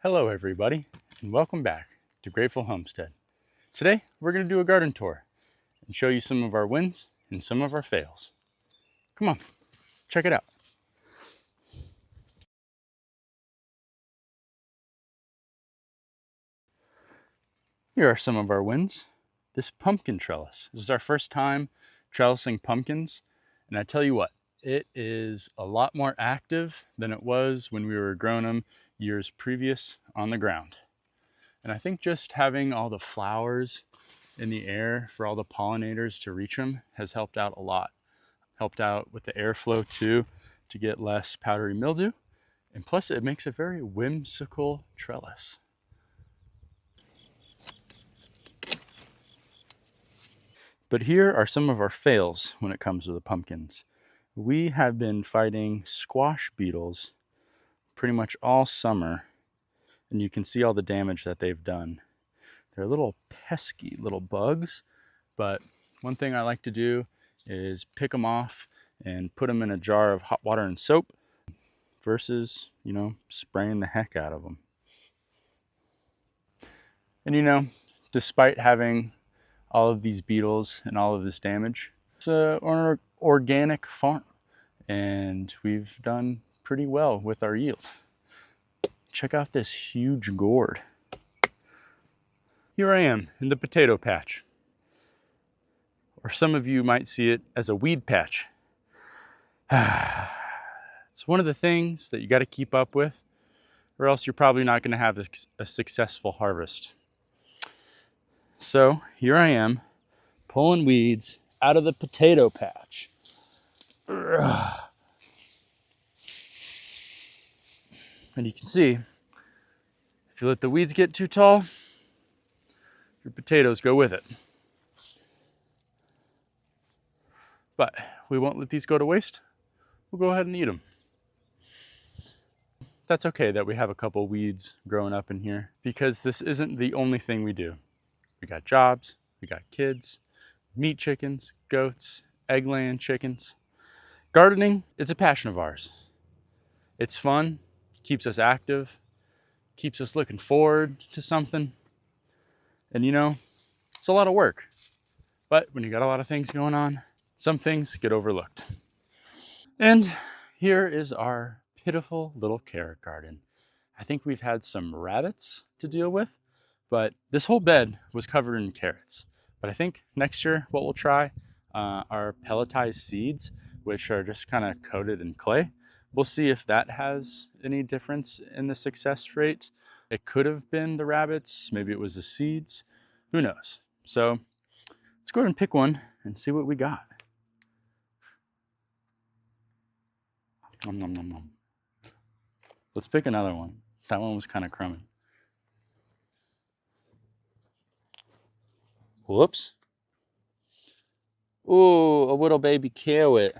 Hello everybody, and welcome back to Grateful Homestead. Today we're going to do a garden tour and show you some of our wins and some of our fails. Come on, check it out. Here are some of our wins. This pumpkin trellis. This is our first time trellising pumpkins, and I tell you what, it is a lot more active than it was when we were growing them years previous on the ground. And I think just having all the flowers in the air for all the pollinators to reach them has helped out a lot. Helped out with the airflow too, to get less powdery mildew. And plus it makes a very whimsical trellis. But here are some of our fails when it comes to the pumpkins. We have been fighting squash beetles pretty much all summer, and you can see all the damage that they've done. They're little pesky little bugs, but one thing I like to do is pick them off and put them in a jar of hot water and soap versus, spraying the heck out of them. And despite having all of these beetles and all of this damage, it's an organic farm, and we've done pretty well with our yield. Check out this huge gourd. Here I am in the potato patch, or some of you might see it as a weed patch. It's one of the things that you got to keep up with, or else you're probably not going to have a successful harvest. So here I am pulling weeds out of the potato patch. And you can see, if you let the weeds get too tall, your potatoes go with it. But we won't let these go to waste. We'll go ahead and eat them. That's okay that we have a couple weeds growing up in here, because this isn't the only thing we do. We got jobs, we got kids, meat chickens, goats, egg-laying chickens. Gardening is a passion of ours. It's fun, keeps us active, keeps us looking forward to something. And it's a lot of work. But when you got a lot of things going on, some things get overlooked. And here is our pitiful little carrot garden. I think we've had some rabbits to deal with, but this whole bed was covered in carrots. But I think next year what we'll try are pelletized seeds, which are just kind of coated in clay. We'll see if that has any difference in the success rate. It could have been the rabbits, maybe it was the seeds, who knows? So let's go ahead and pick one and see what we got. Nom, nom, nom, nom. Let's pick another one. That one was kind of crummy. Whoops. Ooh, a little baby carrot.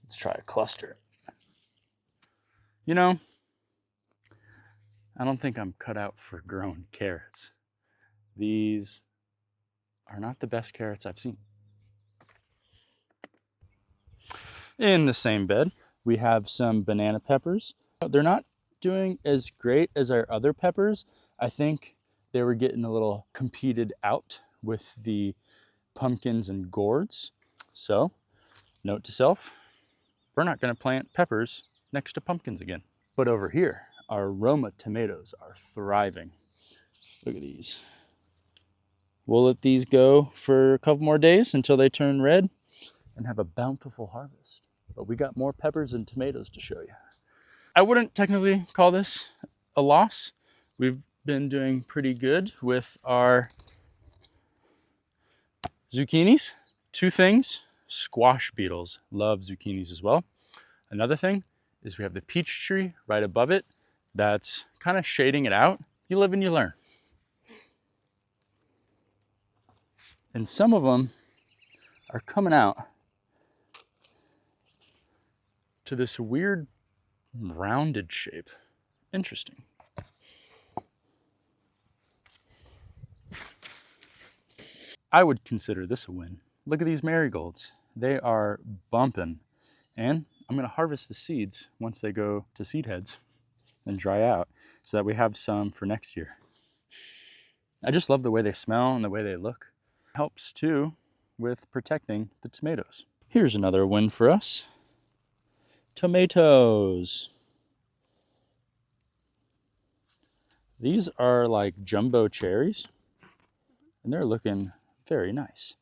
Let's try a cluster. I don't think I'm cut out for growing carrots. These are not the best carrots I've seen. In the same bed, we have some banana peppers. They're not doing as great as our other peppers. I think they were getting a little competed out with the pumpkins and gourds. So, note to self, we're not going to plant peppers next to pumpkins again. But over here, our Roma tomatoes are thriving. Look at these. We'll let these go for a couple more days until they turn red and have a bountiful harvest. But we got more peppers and tomatoes to show you. I wouldn't technically call this a loss. We've been doing pretty good with our zucchinis. Two things: squash beetles love zucchinis as well. Another thing is we have the peach tree right above it that's kind of shading it out. You live and you learn. And some of them are coming out to this weird rounded shape. Interesting. I would consider this a win. Look at these marigolds. They are bumping. And I'm going to harvest the seeds once they go to seed heads. and dry out so that we have some for next year. I just love the way they smell and the way they look. It helps too with protecting the tomatoes. Here's another win for us. Tomatoes. These are like jumbo cherries, and they're looking very nice.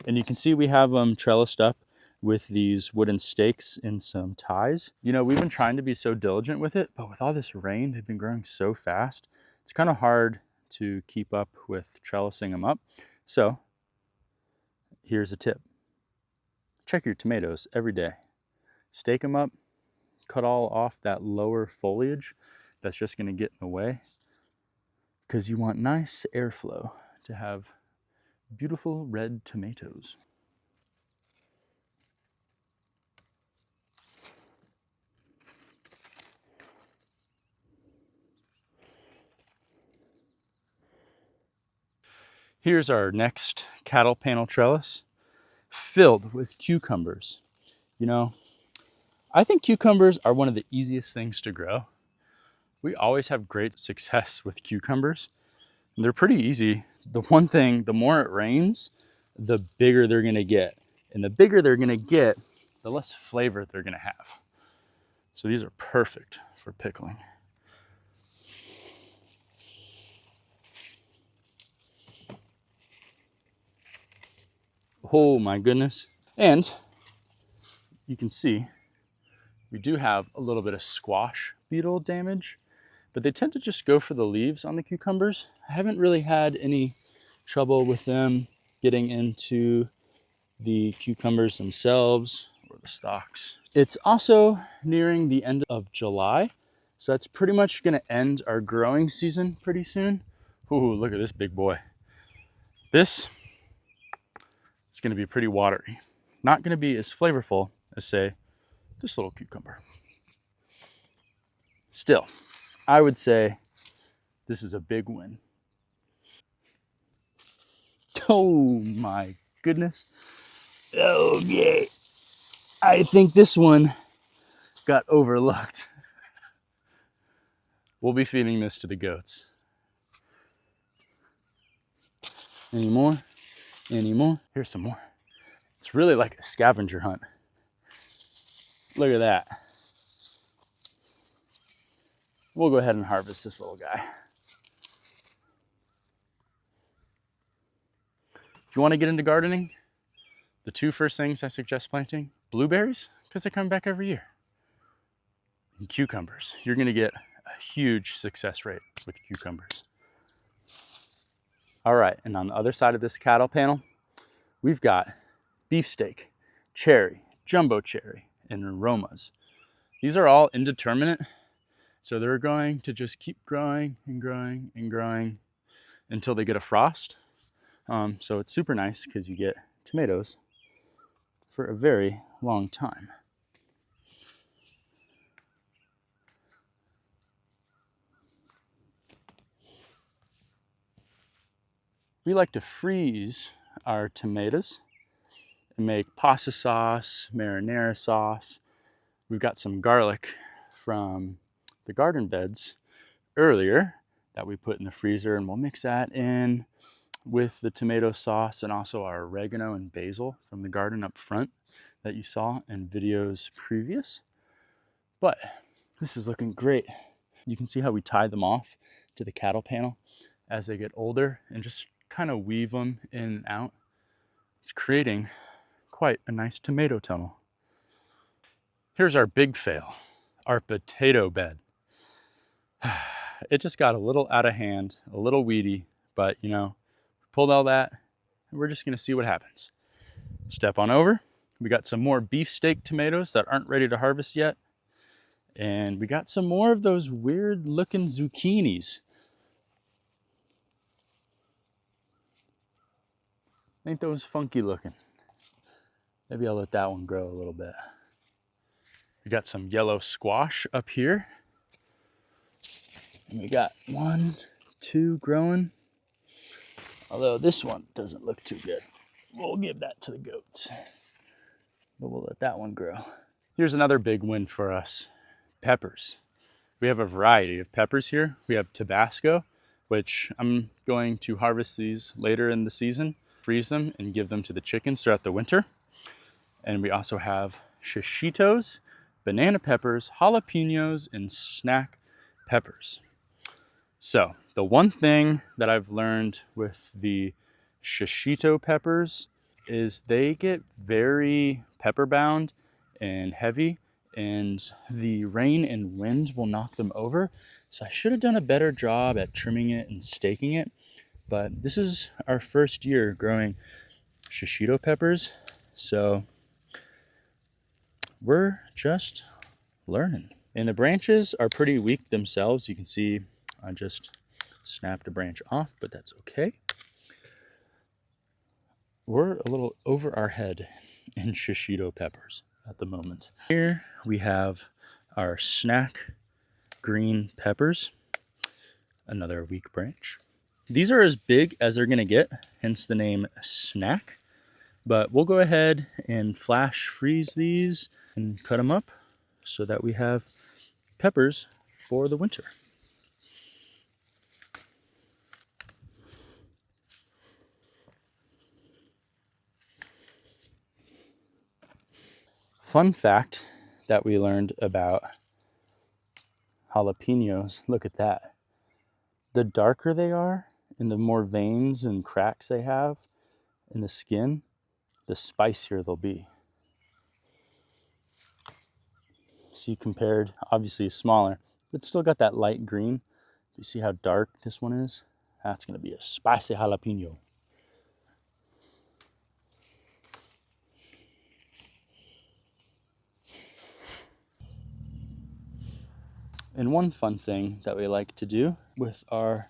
And you can see we have them trellised up with these wooden stakes and some ties. You know, we've been trying to be so diligent with it, but with all this rain, they've been growing so fast. It's kind of hard to keep up with trellising them up. So here's a tip. Check your tomatoes every day. Stake them up, cut all off that lower foliage that's just going to get in the way, because you want nice airflow to have beautiful red tomatoes. Here's our next cattle panel trellis, filled with cucumbers. You know, I think cucumbers are one of the easiest things to grow. We always have great success with cucumbers, and they're pretty easy. The one thing, the more it rains, the bigger they're gonna get. And the bigger they're gonna get, the less flavor they're gonna have. So these are perfect for pickling. Oh my goodness. And you can see we do have a little bit of squash beetle damage, but they tend to just go for the leaves on the cucumbers. I haven't really had any trouble with them getting into the cucumbers themselves or the stalks. It's also nearing the end of July, so that's pretty much gonna end our growing season pretty soon. Ooh, look at this big boy. This is gonna be pretty watery. Not gonna be as flavorful as, say, this little cucumber. Still, I would say this is a big win. Oh my goodness. Okay. I think this one got overlooked. We'll be feeding this to the goats. Any more? Any more? Here's some more. It's really like a scavenger hunt. Look at that. We'll go ahead and harvest this little guy. If you want to get into gardening, the two first things I suggest planting: blueberries, because they come back every year, and cucumbers. You're going to get a huge success rate with cucumbers. All right, and on the other side of this cattle panel, we've got beefsteak, cherry, jumbo cherry, and aromas. These are all indeterminate, so they're going to just keep growing and growing and growing until they get a frost. So it's super nice because you get tomatoes for a very long time. We like to freeze our tomatoes and make pasta sauce, marinara sauce. We've got some garlic from the garden beds earlier that we put in the freezer, and we'll mix that in with the tomato sauce and also our oregano and basil from the garden up front that you saw in videos previous. But this is looking great. You can see how we tie them off to the cattle panel as they get older and just kind of weave them in and out. It's creating quite a nice tomato tunnel. Here's our big fail, our potato bed. It just got a little out of hand, a little weedy, but you know, pulled all that, and we're just gonna see what happens. Step on over. We got some more beefsteak tomatoes that aren't ready to harvest yet. And we got some more of those weird looking zucchinis. Ain't those funky looking? Maybe I'll let that one grow a little bit. We got some yellow squash up here. And we got 1, 2 growing. Although this one doesn't look too good. We'll give that to the goats. But we'll let that one grow. Here's another big win for us. Peppers. We have a variety of peppers here. We have Tabasco, which I'm going to harvest these later in the season, freeze them, and give them to the chickens throughout the winter. And we also have shishitos, banana peppers, jalapenos, and snack peppers. So the one thing that I've learned with the shishito peppers is they get very pepper bound and heavy, and the rain and wind will knock them over. So I should have done a better job at trimming it and staking it. But this is our first year growing shishito peppers, so we're just learning. And the branches are pretty weak themselves. You can see I just snapped a branch off, but that's okay. We're a little over our head in shishito peppers at the moment. Here we have our snack green peppers, another weak branch. These are as big as they're gonna get, hence the name snack. But we'll go ahead and flash freeze these and cut them up so that we have peppers for the winter. Fun fact that we learned about jalapenos, look at that. The darker they are and the more veins and cracks they have in the skin, the spicier they'll be. See, compared, obviously it's smaller, but still got that light green. You see how dark this one is? That's gonna be a spicy jalapeno. And one fun thing that we like to do with our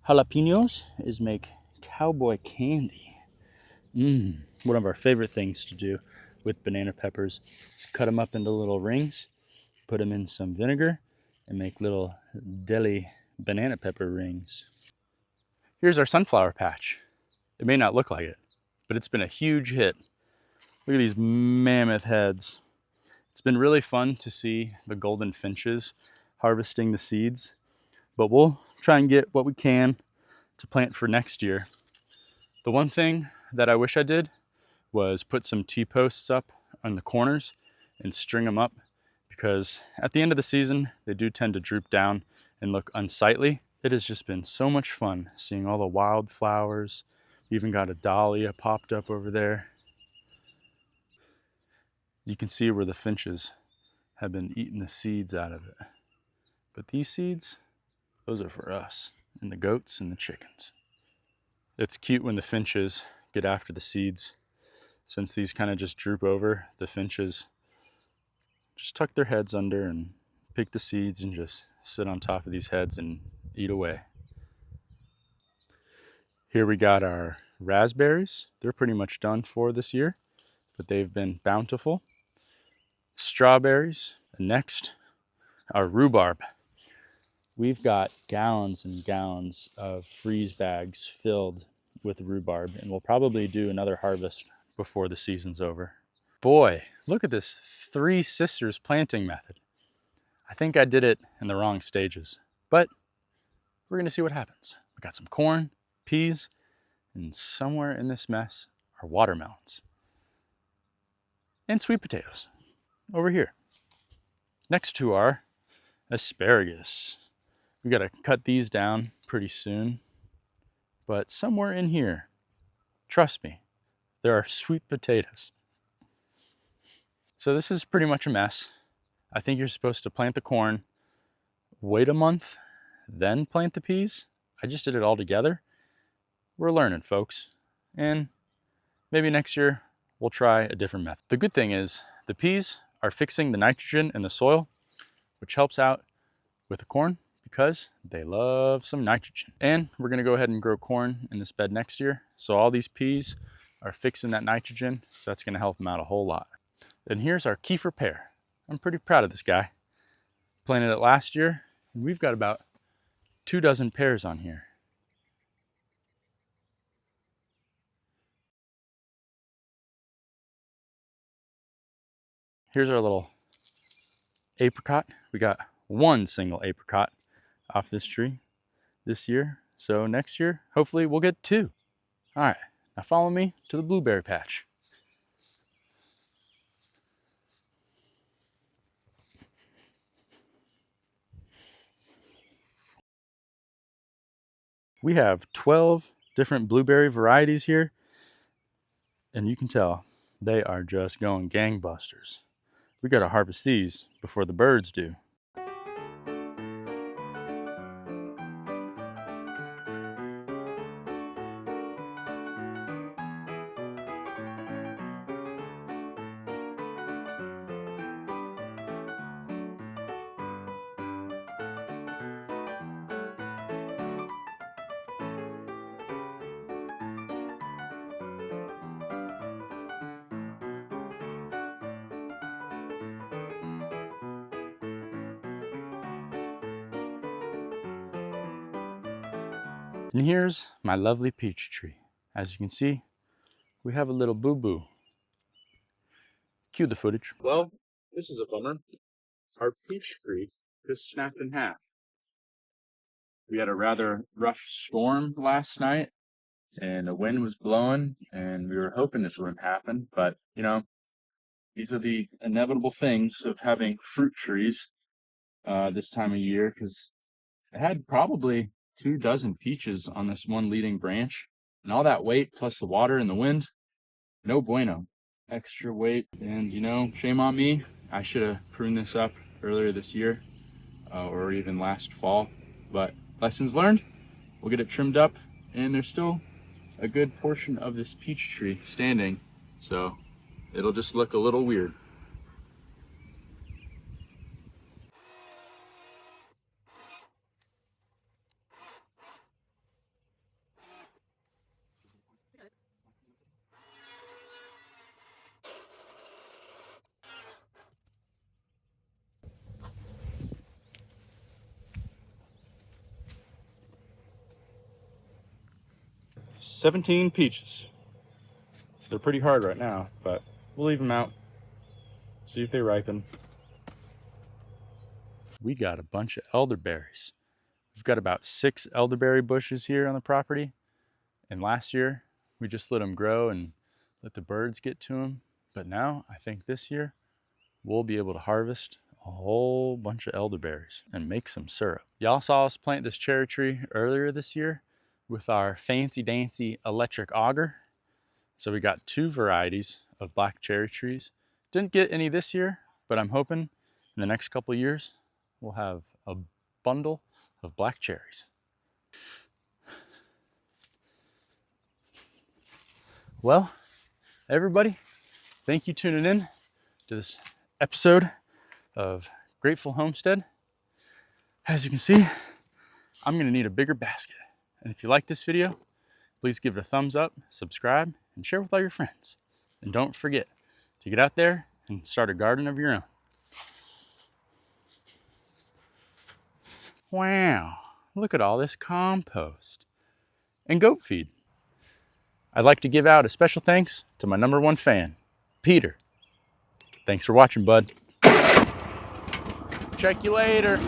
jalapenos is make cowboy candy. One of our favorite things to do with banana peppers is cut them up into little rings, put them in some vinegar, and make little deli banana pepper rings. Here's our sunflower patch. It may not look like it, but it's been a huge hit. Look at these mammoth heads. It's been really fun to see the golden finches harvesting the seeds, but we'll try and get what we can to plant for next year. The one thing that I wish I did was put some T-posts up on the corners and string them up, because at the end of the season, they do tend to droop down and look unsightly. It has just been so much fun seeing all the wildflowers. We even got a dahlia popped up over there. You can see where the finches have been eating the seeds out of it. But these seeds, those are for us and the goats and the chickens. It's cute when the finches get after the seeds. Since these kind of just droop over, the finches just tuck their heads under and pick the seeds and just sit on top of these heads and eat away. Here we got our raspberries. They're pretty much done for this year, but they've been bountiful. Strawberries. And next, our rhubarb. We've got gallons and gallons of freeze bags filled with rhubarb, and we'll probably do another harvest before the season's over. Boy, look at this 3 sisters planting method. I think I did it in the wrong stages, but we're gonna see what happens. We got some corn, peas, and somewhere in this mess are watermelons. And sweet potatoes over here. Next to our asparagus. We gotta cut these down pretty soon, but somewhere in here, trust me, there are sweet potatoes. So this is pretty much a mess. I think you're supposed to plant the corn, wait a month, then plant the peas. I just did it all together. We're learning, folks. And maybe next year we'll try a different method. The good thing is the peas are fixing the nitrogen in the soil, which helps out with the corn because they love some nitrogen. And we're gonna go ahead and grow corn in this bed next year. So all these peas are fixing that nitrogen, so that's gonna help them out a whole lot. And here's our kefir pear. I'm pretty proud of this guy. Planted it last year, and we've got about 2 dozen pears on here. Here's our little apricot. We got one single apricot off this tree this year. So next year, hopefully we'll get 2. All right, now follow me to the blueberry patch. We have 12 different blueberry varieties here, and you can tell they are just going gangbusters. We gotta harvest these before the birds do. And here's my lovely peach tree. As you can see, we have a little boo-boo. Cue the footage. Well, this is a bummer. Our peach tree just snapped in half. We had a rather rough storm last night, and the wind was blowing, and we were hoping this wouldn't happen, but you know, these are the inevitable things of having fruit trees this time of year, because I had probably 24 peaches on this one leading branch, and all that weight plus the water and the wind, no bueno. Extra weight, and you know, shame on me. I should have pruned this up earlier this year or even last fall, but lessons learned. We'll get it trimmed up, and there's still a good portion of this peach tree standing, so it'll just look a little weird. "17 peaches. They're pretty hard right now, but we'll leave them out, see if they ripen. We got a bunch of elderberries. We've got about 6 elderberry bushes here on the property, and last year we just let them grow and let the birds get to them. But now I think this year we'll be able to harvest a whole bunch of elderberries and make some syrup. Y'all saw us plant this cherry tree earlier this year with our fancy dancy electric auger. So we got 2 varieties of black cherry trees. Didn't get any this year, but I'm hoping in the next couple of years we'll have a bundle of black cherries. Well, everybody, thank you tuning in to this episode of Grateful Homestead. As you can see, I'm gonna need a bigger basket. And if you like this video, please give it a thumbs up, subscribe, and share with all your friends. And don't forget to get out there and start a garden of your own. Wow, look at all this compost and goat feed. I'd like to give out a special thanks to my #1 fan, Peter. Thanks for watching, bud. Check you later.